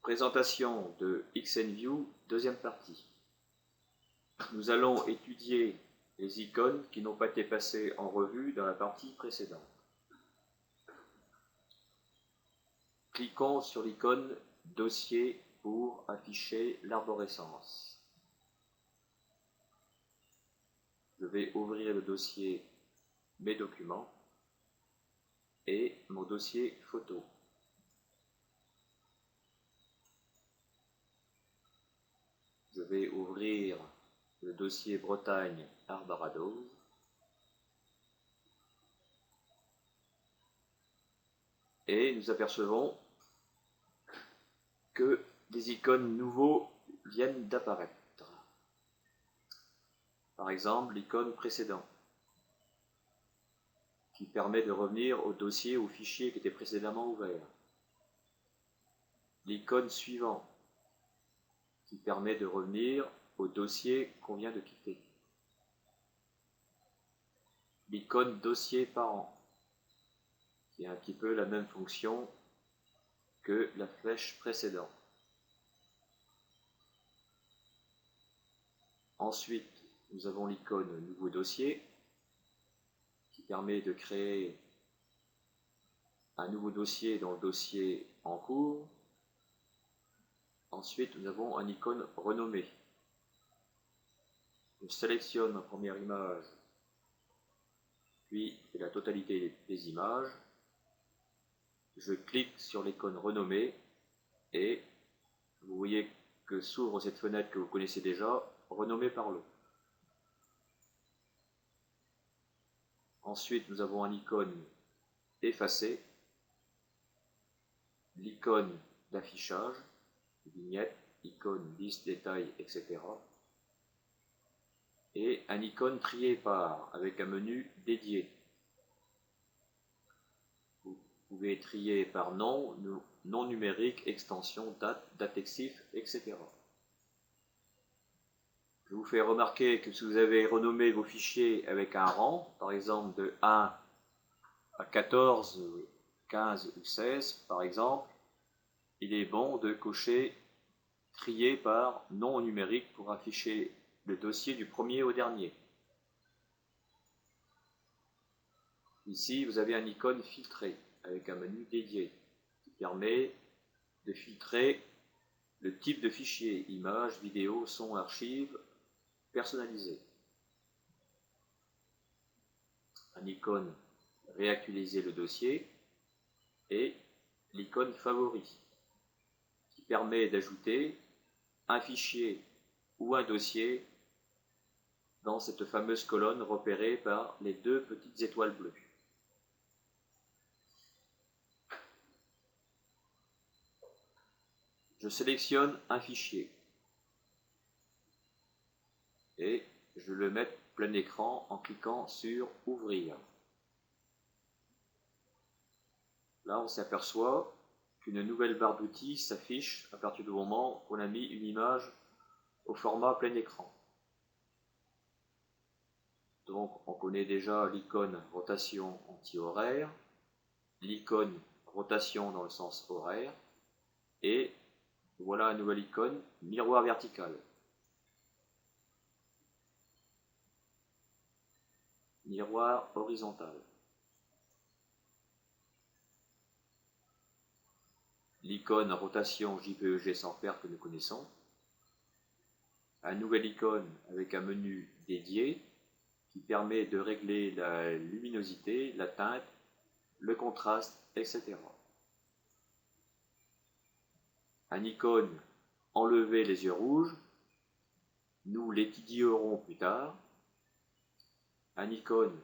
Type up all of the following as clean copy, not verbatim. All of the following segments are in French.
Présentation de XNView, deuxième partie. Nous allons étudier les icônes qui n'ont pas été passées en revue dans la partie précédente. Cliquons sur l'icône Dossier pour afficher l'arborescence. Je vais ouvrir le dossier Mes documents et mon dossier photo. Je vais ouvrir le dossier Bretagne Arbaradose. Et nous apercevons que des icônes nouveaux viennent d'apparaître. Par exemple, l'icône précédente, qui permet de revenir au dossier ou au fichier qui était précédemment ouvert. L'icône suivante, qui permet de revenir au dossier qu'on vient de quitter. L'icône dossier parent, qui a un petit peu la même fonction que la flèche précédente. Ensuite, nous avons l'icône nouveau dossier, qui permet de créer un nouveau dossier dans le dossier en cours. Ensuite, nous avons un icône renommé. Je sélectionne ma première image, puis la totalité des images. Je clique sur l'icône renommée et vous voyez que s'ouvre cette fenêtre que vous connaissez déjà, renommée par l'eau. Ensuite, nous avons un icône effacé, l'icône d'affichage, vignette, icône, liste, détail, etc. Et un icône trié par, avec un menu dédié. Vous pouvez trier par nom, nom numérique, extension, date, datexif, etc. Je vous fais remarquer que si vous avez renommé vos fichiers avec un rang, par exemple de 1 à 14, 15 ou 16 par exemple, il est bon de cocher trier par nom numérique pour afficher le dossier du premier au dernier. Ici, vous avez un icône filtré avec un menu dédié qui permet de filtrer le type de fichier, images, vidéos, son, archives, personnalisé. Un icône réactualiser le dossier et l'icône favori qui permet d'ajouter un fichier ou un dossier dans cette fameuse colonne repérée par les deux petites étoiles bleues. Je sélectionne un fichier et je le mets plein écran en cliquant sur Ouvrir. Là, on s'aperçoit qu'une nouvelle barre d'outils s'affiche à partir du moment où on a mis une image au format plein écran. Donc, on connaît déjà l'icône rotation anti-horaire, l'icône rotation dans le sens horaire, et voilà une nouvelle icône miroir vertical. Miroir horizontal. L'icône rotation JPEG sans perte que nous connaissons. Une nouvelle icône avec un menu dédié qui permet de régler la luminosité, la teinte, le contraste, etc. Un icône enlever les yeux rouges, nous l'étudierons plus tard. Un icône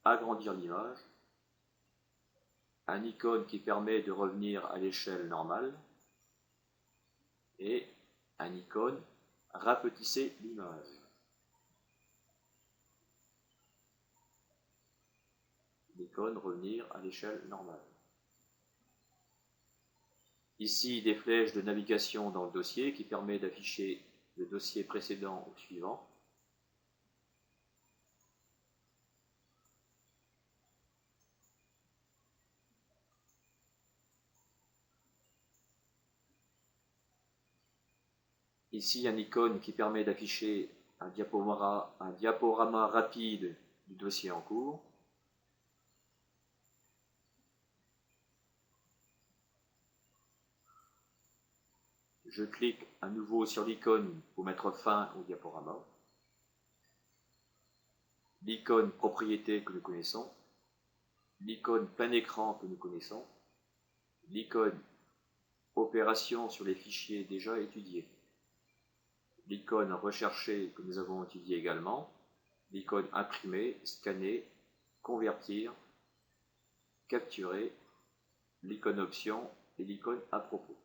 agrandir l'image, un icône qui permet de revenir à l'échelle normale et un icône rapetisser l'image. L'icône revenir à l'échelle normale. Ici, des flèches de navigation dans le dossier qui permet d'afficher le dossier précédent au suivant. Ici, un icône qui permet d'afficher un diaporama rapide du dossier en cours. Je clique à nouveau sur l'icône pour mettre fin au diaporama. L'icône propriété que nous connaissons. L'icône plein écran que nous connaissons. L'icône opération sur les fichiers déjà étudiés. L'icône rechercher que nous avons étudié également. L'icône imprimer, scanner, convertir, capturer, l'icône option et l'icône à propos.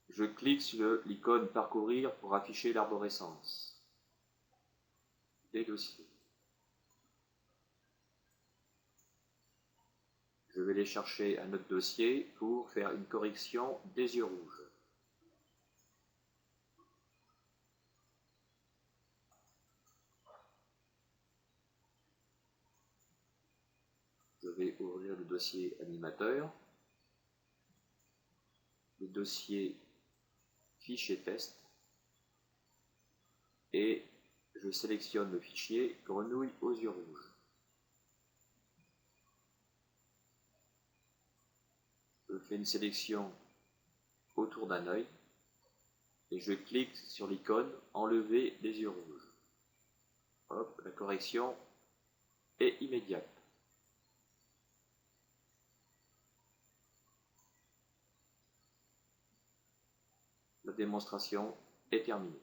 Je clique sur l'icône parcourir pour afficher l'arborescence des dossiers. Je vais aller chercher un autre dossier pour faire une correction des yeux rouges. Je vais ouvrir le dossier animateur, le dossier fichier test, et je sélectionne le fichier grenouille aux yeux rouges. Je fais une sélection autour d'un œil et je clique sur l'icône enlever les yeux rouges. Hop, la correction est immédiate. La démonstration est terminée.